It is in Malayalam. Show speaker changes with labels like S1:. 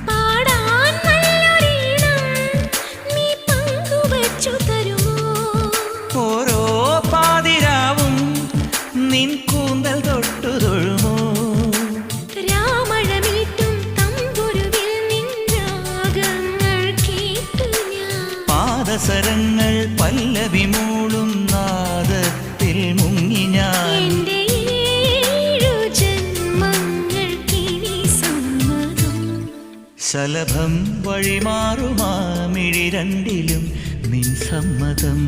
S1: പാടാൻ നല്ലൊരീണം നീ പങ്കുവച്ചു തരുമോ?
S2: ഓരോ പാതിരാവും നിൻ കൂന്തൽ തൊട്ടു തൊഴുമോ?
S1: രാമഴമീട്ടും തമ്പുരുവിൽ നിൻ രാഗങ്ങൾ കേട്ടു ഞാൻ.
S2: പാദസരങ്ങൾ പല്ലവി മൂളും നാദത്തിൽ മുങ്ങി ഞാൻ.
S1: എന്റെ ഏഴു ജന്മങ്ങൾക്കിനി സമ്മതം.
S2: ശലഭം വഴിമാറുമാ മിഴി രണ്ടിലും നിൻ സമ്മതം.